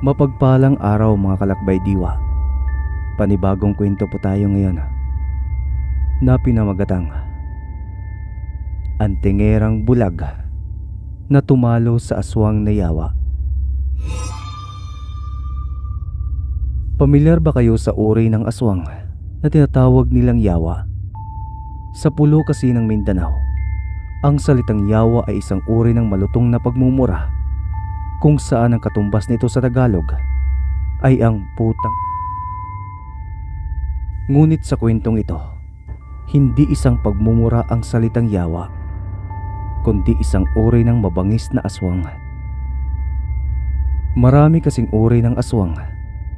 Mapagpalang araw mga kalakbay diwa. Panibagong kwento po tayo ngayon na pinamagatang Antingerang Bulag na tumalo sa aswang na yawa. Pamilyar ba kayo sa uri ng aswang na tinatawag nilang yawa? Sa pulo kasi ng Mindanao, ang salitang yawa ay isang uri ng malutong na pagmumura kung saan ang katumbas nito sa Tagalog ay ang putang. Ngunit sa kwentong ito, hindi isang pagmumura ang salitang yawa, kundi isang uri ng mabangis na aswang. Marami kasing uri ng aswang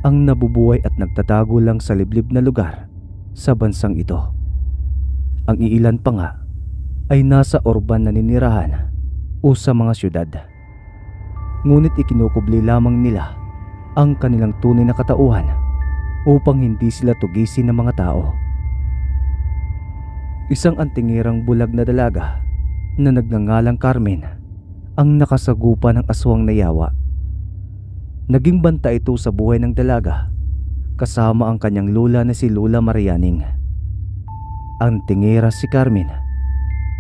ang nabubuhay at nagtatago lang sa liblib na lugar sa bansang ito. Ang iilan pa nga ay nasa urban na ninirahan o sa mga syudad. Ngunit ikinukubli lamang nila ang kanilang tunay na katauhan upang hindi sila tugisin ng mga tao. Isang antingerang bulag na dalaga na nagngangalang Carmen ang nakasagupa ng aswang na yawa. Naging banta ito sa buhay ng dalaga kasama ang kanyang lola na si Lola Marianing. Antingera si Carmen.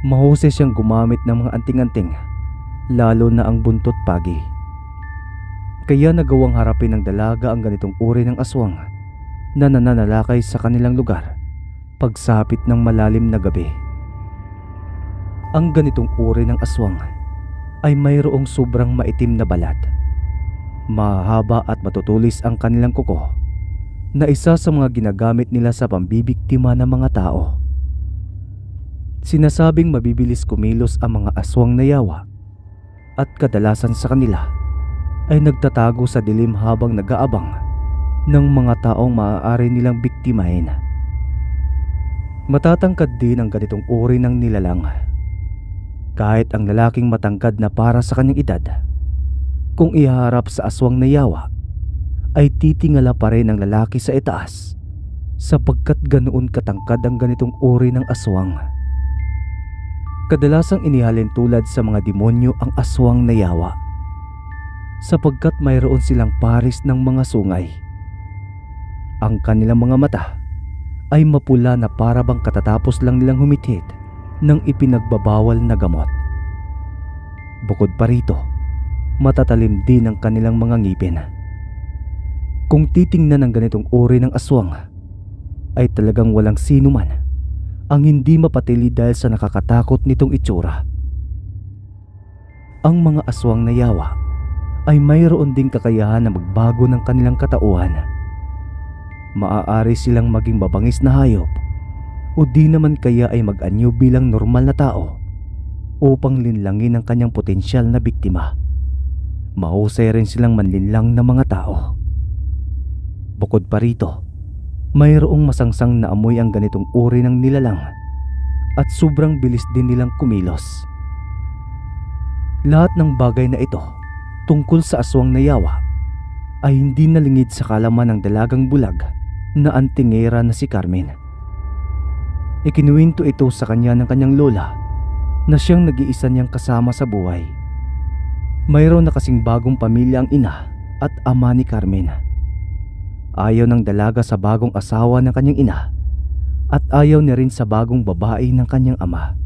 Mahusay siyang gumamit ng mga anting-anting, lalo na ang buntot pagi. Kaya nagawang harapin ng dalaga ang ganitong uri ng aswang na nananalakay sa kanilang lugar pagsapit ng malalim na gabi. Ang ganitong uri ng aswang ay mayroong sobrang maitim na balat. Mahaba at matutulis ang kanilang kuko na isa sa mga ginagamit nila sa pambibiktima ng mga tao. Sinasabing mabibilis kumilos ang mga aswang na yawa at kadalasan sa kanila ay nagtatago sa dilim habang nag-aabang ng mga taong maaari nilang biktimahin. Matatangkad din ang ganitong uri ng nilalang. Kahit ang lalaking matangkad na para sa kanyang edad, kung iharap sa aswang na yawa, ay titingala pa rin ang lalaki sa itaas sapagkat ganoon katangkad ang ganitong uri ng aswang. Kadalasang inihalin tulad sa mga demonyo ang aswang na yawa sapagkat mayroon silang paris ng mga sungay. Ang kanilang mga mata ay mapula na para bang katatapos lang nilang humithit ng ipinagbabawal na gamot. Bukod pa rito, matatalim din ang kanilang mga ngipin. Kung titingnan ang ganitong uri ng aswang, ay talagang walang sino man ang hindi mapatili dahil sa nakakatakot nitong itsura. Ang mga aswang na yawa ay mayroon ding kakayahan na magbago ng kanilang katauhan. Maaari silang maging mabangis na hayop o di naman kaya ay mag-anyo bilang normal na tao upang linlangin ang kanyang potensyal na biktima. Mahusay rin silang manlinlang ng mga tao. Bukod pa rito, mayroong masangsang na amoy ang ganitong uri ng nilalang at sobrang bilis din nilang kumilos. Lahat ng bagay na ito tungkol sa aswang na yawa ay hindi nalingid sa kalaman ng dalagang bulag na antingera na si Carmen. Ikinuwento ito sa kanya ng kanyang lola na siyang nag-iisa niyang kasama sa buhay. Mayroon na kasing bagong pamilya ang ina at ama ni Carmen. Ayaw ng dalaga sa bagong asawa ng kanyang ina at ayaw niya rin sa bagong babae ng kanyang ama.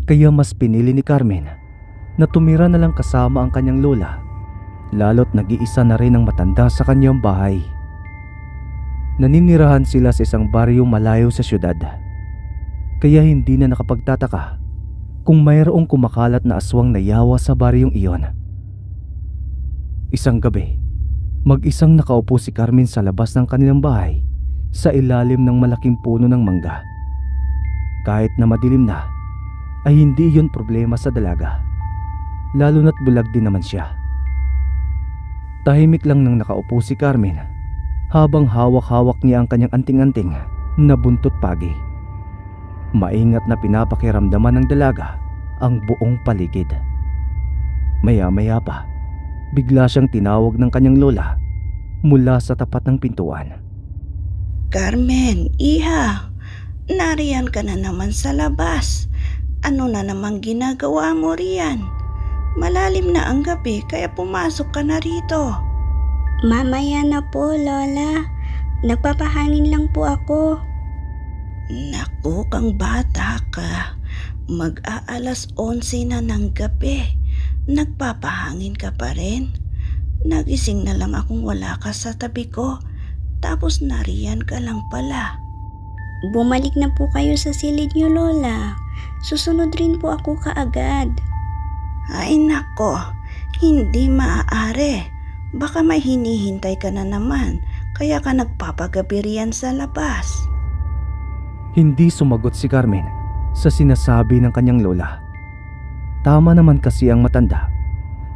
Kaya mas pinili ni Carmen na tumira na lang kasama ang kanyang lola, lalo't nag-iisa na rin ang matanda sa kanyang bahay. Naninirahan sila sa isang baryo malayo sa syudad, kaya hindi na nakapagtataka kung mayroong kumakalat na aswang na yawa sa baryong iyon. Isang gabi, mag-isang nakaupo si Carmen sa labas ng kanilang bahay sa ilalim ng malaking puno ng mangga. Kahit na madilim na, ay hindi iyon problema sa dalaga, lalo na't bulag din naman siya. Tahimik lang nang nakaupo si Carmen habang hawak-hawak niya ang kanyang anting-anting na buntot pagi. Maingat na pinapakiramdaman ng dalaga ang buong paligid. Maya-maya pa, bigla siyang tinawag ng kanyang lola mula sa tapat ng pintuan. Carmen, iha, nariyan ka na naman sa labas. Ano na namang ginagawa mo riyan? Malalim na ang gabi kaya pumasok ka na rito. Mamaya na po, Lola. Nagpapahangin lang po ako. Naku, kang bata ka. Mag-aalas 11 na ng gabi. Nagpapahangin ka pa rin. Nagising na lang akong wala ka sa tabi ko. Tapos nariyan ka lang pala. Bumalik na po kayo sa silid niyo, Lola. Susunod rin po ako kaagad. Ay nako, hindi maaari. Baka may hinihintay ka na naman, kaya ka nagpapagabi riyan sa labas. Hindi sumagot si Carmen sa sinasabi ng kanyang lola. Tama naman kasi ang matanda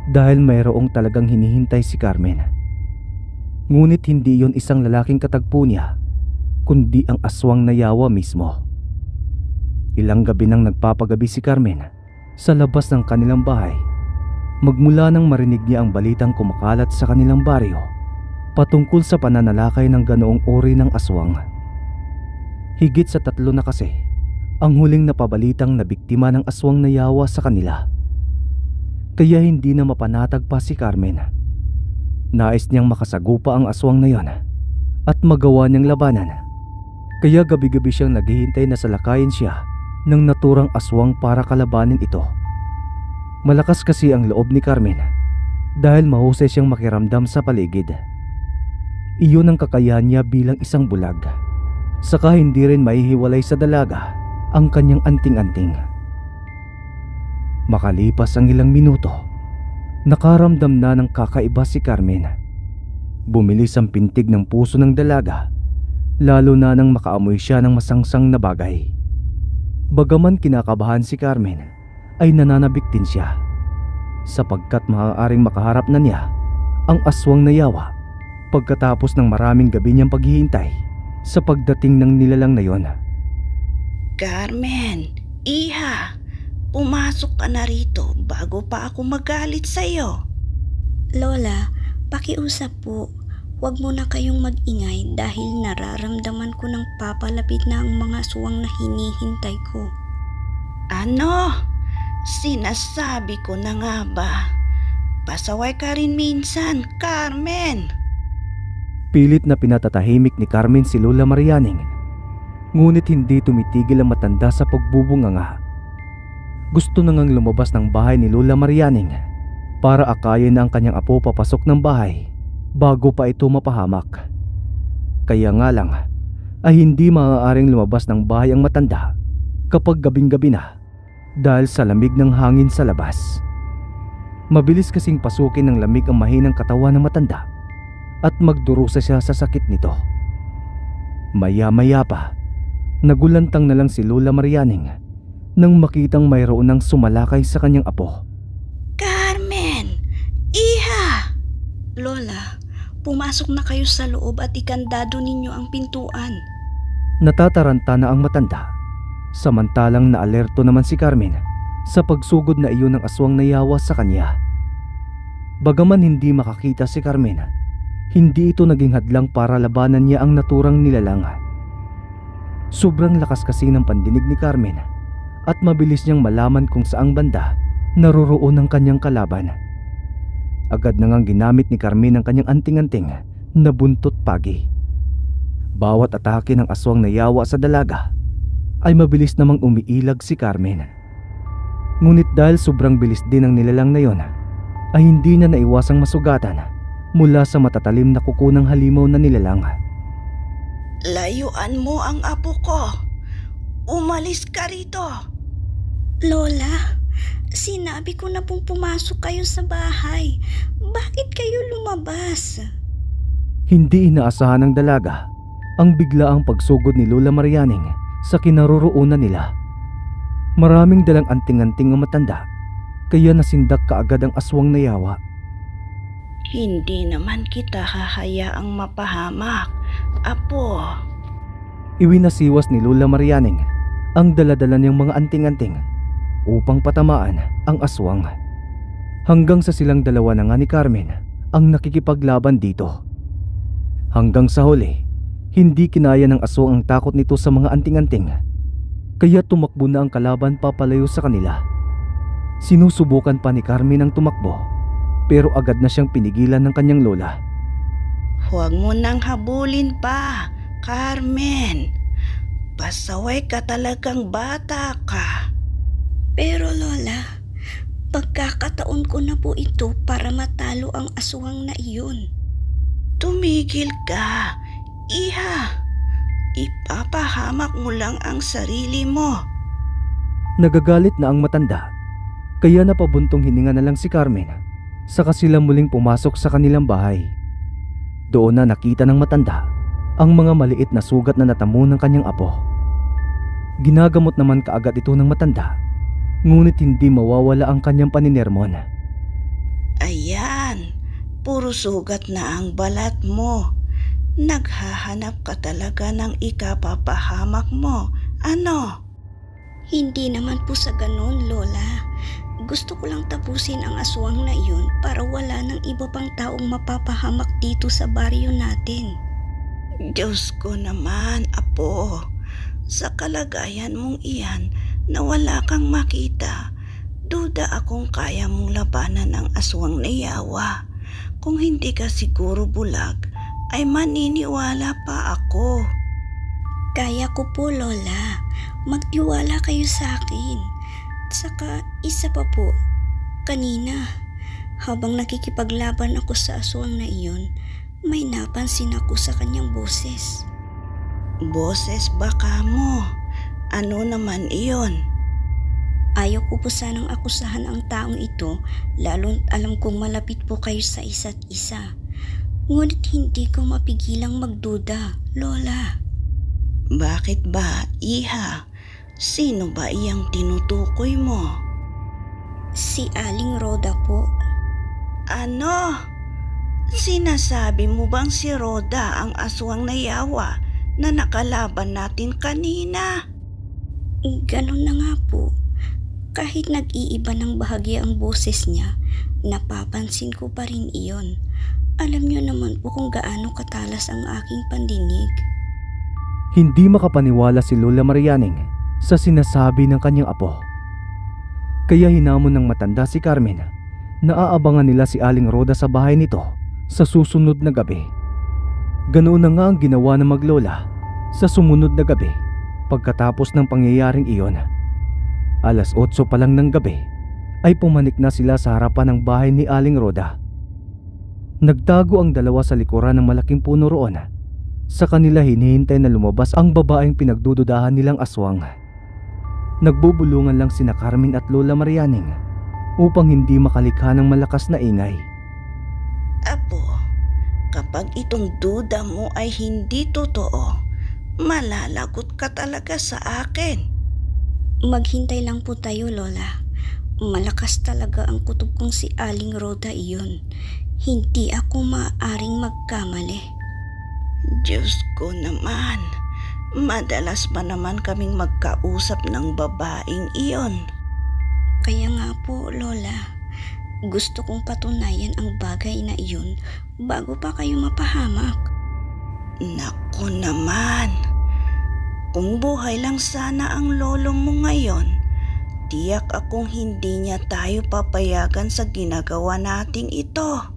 dahil mayroong talagang hinihintay si Carmen. Ngunit hindi yon isang lalaking katagpo niya, kundi ang aswang na yawa mismo. Ilang gabi nang nagpapagabi si Carmen sa labas ng kanilang bahay, magmula nang marinig niya ang balitang kumakalat sa kanilang baryo patungkol sa pananalakay ng ganoong uri ng aswang. Higit sa 3 na kasi ang huling napabalitang na biktima ng aswang na yawa sa kanila. Kaya hindi na mapanatag pa si Carmen. Nais niyang makasagupa ang aswang na yon at magawa niyang labanan. Kaya gabi-gabi siyang naghihintay na salakayin siya ng naturang aswang para kalabanin ito. Malakas kasi ang loob ni Carmen dahil mahusay siyang makiramdam sa paligid. Iyon ang kakayahan niya bilang isang bulag. Saka hindi rin maihiwalay sa dalaga ang kanyang anting-anting. Makalipas ang ilang minuto, nakaramdam na ng kakaiba si Carmen. Bumilis ang pintig ng puso ng dalaga, lalo na nang makaamoy siya ng masangsang na bagay. Bagaman kinakabahan si Carmen, ay nananabik din siya sapagkat maaaring makaharap na niya ang aswang na yawa pagkatapos ng maraming gabi niyang paghihintay sa pagdating ng nilalang na yon. Carmen, iha, pumasok ka na rito bago pa ako magalit sa'yo. Lola, pakiusap po. Huwag mo na kayong mag-ingay dahil nararamdaman ko ng papalapit na ang mga aswang na hinihintay ko. Ano? Sinasabi ko na nga ba? Pasaway ka rin minsan, Carmen. Pilit na pinatatahimik ni Carmen si Lola Marianing, ngunit hindi tumitigil ang matanda sa pagbubunganga. Gusto na ngang lumabas ng bahay ni Lola Marianing para akayin na ang kanyang apo papasok ng bahay bago pa ito mapahamak. Kaya nga lang ay hindi maaaring lumabas ng bahay ang matanda kapag gabing-gabi na dahil sa lamig ng hangin sa labas. Mabilis kasing pasukin ng lamig ang mahinang katawan ng matanda at magdurusa siya sa sakit nito. Maya-maya pa, nagulantang na lang si Lola Marianing nang makitang mayroon ng sumalakay sa kanyang apo. Carmen! Iha! Lola, pumasok na kayo sa loob at ikandado ninyo ang pintuan. Natataranta na ang matanda, samantalang naalerto naman si Carmen sa pagsugod na iyon ng aswang na yawa sa kanya. Bagaman hindi makakita si Carmen, hindi ito naging hadlang para labanan niya ang naturang nilalang. Sobrang lakas kasi ng pandinig ni Carmen at mabilis niyang malaman kung saang banda naroroon ang kanyang kalaban. Agad na ngang ginamit ni Carmen ang kanyang anting-anting na buntot pagi. Bawat atake ng aswang na yawa sa dalaga ay mabilis namang umiilag si Carmen. Ngunit dahil sobrang bilis din ng nilalang na yon, ay hindi na naiwasang masugatan mula sa matatalim na kuko ng halimaw na nilalang. Layuan mo ang apo ko. Umalis ka rito. Lola, sinabi ko na pong pumasok kayo sa bahay. Bakit kayo lumabas? Hindi inaasahan ng dalaga ang biglaang pagsugod ni Lola Marianing sa kinaroroonan nila. Maraming dalang anting-anting ang matanda, kaya nasindak kaagad ang aswang na yawa. Hindi naman kita hahayaang mapahamak, apo. Iwinasiwas ni Lola Marianing ang daladala niyang mga anting-anting upang patamaan ang aswang. Hanggang sa silang dalawa na nga ni Carmen ang nakikipaglaban dito. Hanggang sa huli, hindi kinaya ng aswang ang takot nito sa mga anting-anting, kaya tumakbo na ang kalaban papalayo sa kanila. Sinusubukan pa ni Carmen ang tumakbo, pero agad na siyang pinigilan ng kanyang lola. Huwag mo nang habulin pa, Carmen. Pasaway ka talagang bata ka. Pero Lola, pagkakataon ko na po ito para matalo ang aswang na iyon. Tumigil ka, iha. Ipapahamak mo lang ang sarili mo. Nagagalit na ang matanda, kaya napabuntong hininga na lang si Carmen. Saka sila muling pumasok sa kanilang bahay. Doon na nakita ng matanda ang mga maliit na sugat na natamo ng kanyang apo. Ginagamot naman kaagad ito ng matanda, ngunit hindi mawawala ang kanyang paninermon. Ayan, puro sugat na ang balat mo. Naghahanap ka talaga ng ikapapahamak mo. Ano? Hindi naman po sa ganon, Lola. Gusto ko lang tapusin ang aswang na iyon para wala ng iba pang taong mapapahamak dito sa baryo natin. Diyos ko naman, apo. Sa kalagayan mong iyan na wala kang makita, duda akong kaya mong labanan ang aswang na yawa. Kung hindi ka siguro bulag, ay maniniwala pa ako. Kaya ko po, Lola. Magtiwala kayo sa akin. Saka isa pa po, kanina, habang nakikipaglaban ako sa aswang na iyon, may napansin ako sa kanyang boses. Boses baka mo? Ano naman iyon? Ayaw ko po sanang akusahan ang taong ito, lalo't alam kong malapit po kayo sa isa't isa. Ngunit hindi ko mapigilang magduda, Lola. Bakit ba, iha? Sino ba iyang tinutukoy mo? Si Aling Rhoda po. Ano? Sinasabi mo bang si Rhoda ang aswang na yawa na nakalaban natin kanina? Ganon na nga po. Kahit nag-iiba ng bahagya ang boses niya, napapansin ko pa rin iyon. Alam niyo naman po kung gaano katalas ang aking pandinig. Hindi makapaniwala si Lola Marianing sa sinasabi ng kanyang apo. Kaya hinamon ng matanda si Carmen na aabangan nila si Aling Rhoda sa bahay nito sa susunod na gabi. Ganoon na nga ang ginawa ng maglola sa sumunod na gabi pagkatapos ng pangyayaring iyon. 8:00 pa lang ng gabi ay pumanik na sila sa harapan ng bahay ni Aling Rhoda. Nagtago ang dalawa sa likuran ng malaking puno roon. Sa kanila hinihintay na lumabas ang babaeng pinagdududahan nilang aswang. Nagbubulungan lang sina Carmen at Lola Marianing upang hindi makalikha ng malakas na ingay. Apo, kapag itong duda mo ay hindi totoo, malalagot ka talaga sa akin. Maghintay lang po tayo, Lola. Malakas talaga ang kutob kong si Aling Rhoda iyon. Hindi ako maaaring magkamali. Diyos ko naman, madalas pa naman kaming magkausap ng babaeng iyon. Kaya nga po, Lola, gusto kong patunayan ang bagay na iyon bago pa kayo mapahamak. Naku naman, kung buhay lang sana ang lolo mo ngayon, tiyak akong hindi niya tayo papayagan sa ginagawa nating ito.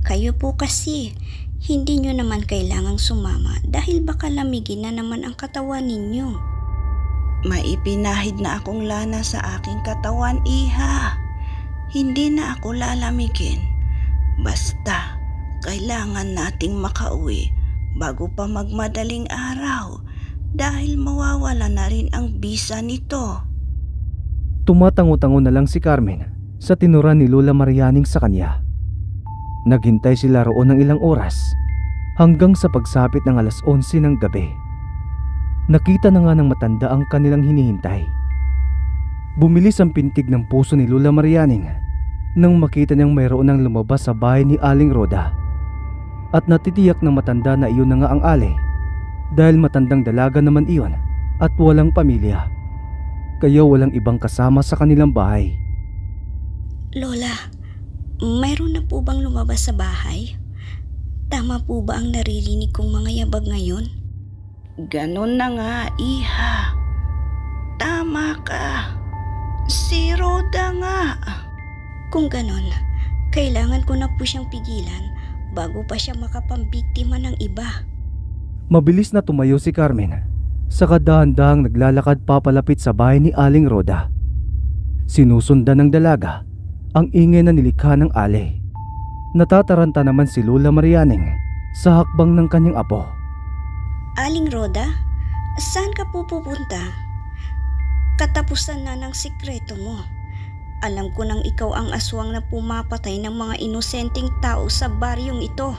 Kayo po kasi, hindi nyo naman kailangang sumama dahil baka lamigin na naman ang katawan ninyo. Maipinahid na akong lana sa aking katawan, iha. Hindi na ako lalamigin. Basta, kailangan nating makauwi bago pa magmadaling araw dahil mawawala na rin ang bisa nito. Tumatango-tango na lang si Carmen sa tinuran ni Lola Marianing sa kanya. Naghintay sila roon ng ilang oras hanggang sa pagsapit ng 11:00 ng gabi. Nakita na nga ng matanda ang kanilang hinihintay. Bumilis ang pintig ng puso ni Lola Marianing nang makita niyang mayroon nang lumabas sa bahay ni Aling Rhoda. At natitiyak ng matanda na iyon na nga ang ale dahil matandang dalaga naman iyon at walang pamilya. Kaya walang ibang kasama sa kanilang bahay. Lola, mayroon na po bang lumabas sa bahay? Tama po ba ang naririnig kong mga yabag ngayon? Ganon na nga, iha. Tama ka. Si Rhoda nga. Kung ganon, kailangan ko na po siyang pigilan bago pa siya makapambiktima ng iba. Mabilis na tumayo si Carmen, saka dahan-dahang naglalakad papalapit sa bahay ni Aling Roda. Sinusundan ng dalaga ang ingay na nilikha ng ale. Natataranta naman si Lola Marianing sa hakbang ng kanyang apo. Aling Roda, saan ka pupunta? Katapusan na ng sikreto mo. Alam ko nang ikaw ang aswang na pumapatay ng mga inosenteng tao sa baryong ito.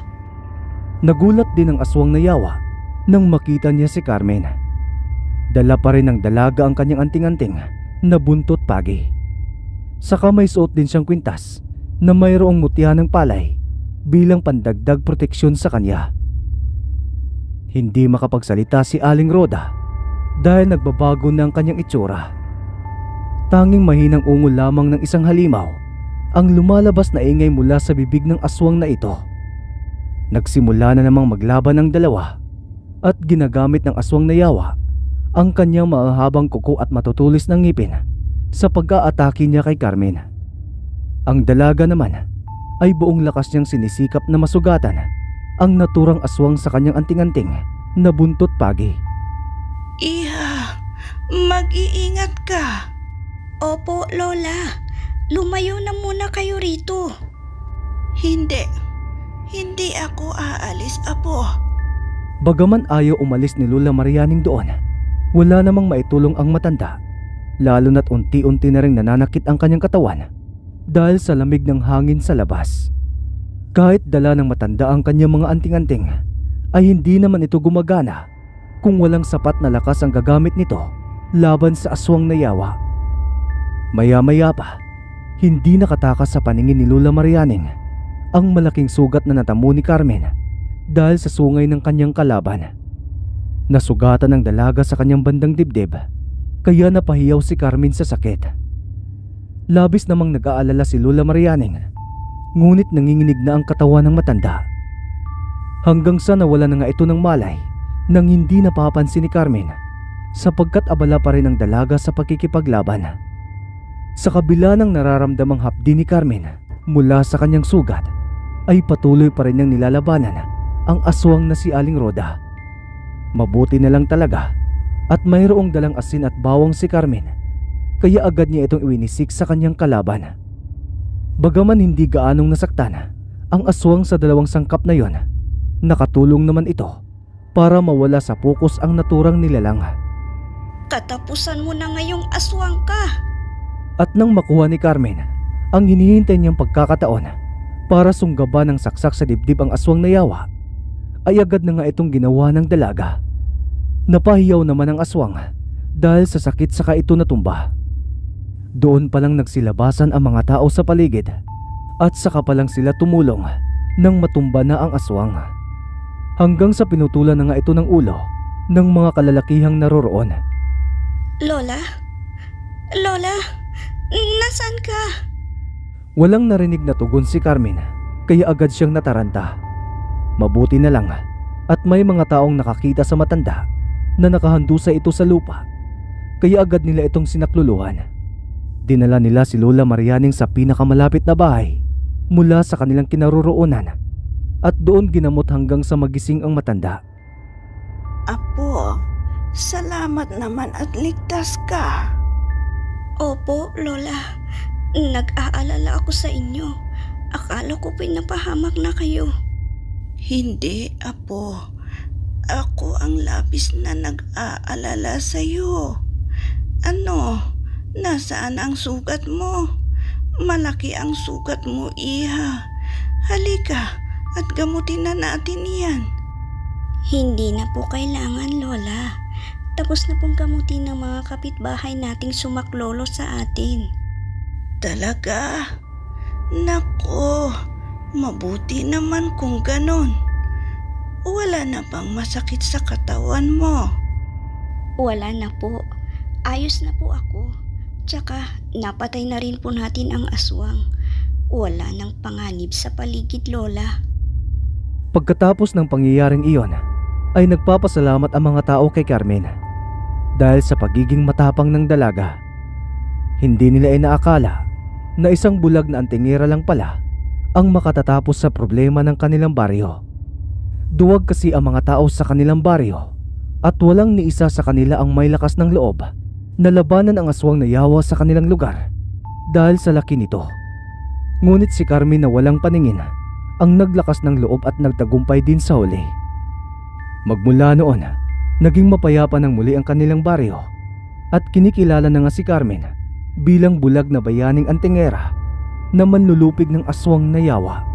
Nagulat din ang aswang na yawa nang makita niya si Carmen. Dala pa rin ng dalaga ang kanyang anting-anting na buntot pagi. Saka may suot din siyang kwintas na mayroong mutya ng palay bilang pandagdag proteksyon sa kanya. Hindi makapagsalita si Aling Roda dahil nagbabago na ang kanyang itsura. Tanging mahinang ungol lamang ng isang halimaw ang lumalabas na ingay mula sa bibig ng aswang na ito. Nagsimula na namang maglaban ang dalawa at ginagamit ng aswang na yawa ang kanyang mahahabang kuko at matutulis ng ngipin sa pag-aatake niya kay Carmen. Ang dalaga naman ay buong lakas niyang sinisikap na masugatan ang naturang aswang sa kanyang anting-anting na buntot pagi. Iha, mag-iingat ka. Opo, Lola. Lumayo na muna kayo rito. Hindi ako aalis, apo. Bagaman ayaw umalis ni Lola Marianing doon, wala namang maitulong ang matanda, lalo na't unti-unti na ring nananakit ang kanyang katawan dahil sa lamig ng hangin sa labas. Kahit dala ng matanda ang kanyang mga anting-anting, ay hindi naman ito gumagana kung walang sapat na lakas ang gagamit nito laban sa aswang na yawa. Maya-maya pa, hindi nakatakas sa paningin ni Lola Marianing ang malaking sugat na natamo ni Carmen dahil sa sungay ng kanyang kalaban. Nasugatan ng dalaga sa kanyang bandang dibdib, kaya napahiyaw si Carmen sa sakit. Labis namang nag-aalala si Lola Marianing, ngunit nanginginig na ang katawan ng matanda. Hanggang sa nawala na nga ito ng malay nang hindi napapansin ni Carmen, sapagkat abala pa rin ang dalaga sa pagkikipaglaban. Sa kabila ng nararamdamang hapdi ni Carmen mula sa kanyang sugat, ay patuloy pa rin niyang nilalabanan ang aswang na si Aling Roda. Mabuti na lang talaga at mayroong dalang asin at bawang si Carmen, kaya agad niya itong iwinisik sa kanyang kalaban. Bagaman hindi gaanong nasaktan ang aswang sa dalawang sangkap na yon, nakatulong naman ito para mawala sa pokus ang naturang nilalang. Katapusan mo na ngayong aswang ka. At nang makuha ni Carmen ang hinihintay niyang pagkakataon para sunggaban ng saksak sa dibdib ang aswang na yawa, ay agad na nga itong ginawa ng dalaga. Napahiyaw naman ang aswang dahil sa sakit saka ito natumba. Doon palang nagsilabasan ang mga tao sa paligid at saka palang sila tumulong nang matumba na ang aswang. Hanggang sa pinutulan na nga ito ng ulo ng mga kalalakihang naroroon. Lola? Lola? Nasaan ka? Walang narinig na tugon si Carmen, kaya agad siyang nataranta. Mabuti na lang at may mga taong nakakita sa matanda na nakahandusa ito sa lupa, kaya agad nila itong sinakluluhan. Dinala nila si Lola Marianing sa pinakamalapit na bahay mula sa kanilang kinaroroonan at doon ginamot hanggang sa magising ang matanda. Apo, salamat naman at ligtas ka. Opo, Lola. Nag-aalala ako sa inyo. Akala ko pinapahamak na kayo. Hindi, apo. Ako ang labis na nag-aalala sa'yo. Ano? Nasaan ang sugat mo? Malaki ang sugat mo, iha. Halika at gamutin na natin yan. Hindi na po kailangan, Lola. Tapos na pong gamutin ng mga kapitbahay nating sumaklolo sa atin. Talaga? Nako, mabuti naman kung ganon. Wala na bang masakit sa katawan mo? Wala na po. Ayos na po ako. Tsaka napatay na rin po natin ang aswang. Wala nang panganib sa paligid, Lola. Pagkatapos ng pangyayaring iyon, ay nagpapasalamat ang mga tao kay Carmen dahil sa pagiging matapang ng dalaga. Hindi nila inaakala na isang bulag na antingera lang pala ang makatatapos sa problema ng kanilang baryo. Duwag kasi ang mga tao sa kanilang baryo at walang ni isa sa kanila ang may lakas ng loob na labanan ang aswang na yawa sa kanilang lugar dahil sa laki nito. Ngunit si Carmen na walang paningin ang naglakas ng loob at nagtagumpay din sa huli. Magmula noon, naging mapayapa ng muli ang kanilang baryo at kinikilala na nga si Carmen bilang bulag na bayaning antingera na manlulupig ng aswang na yawa.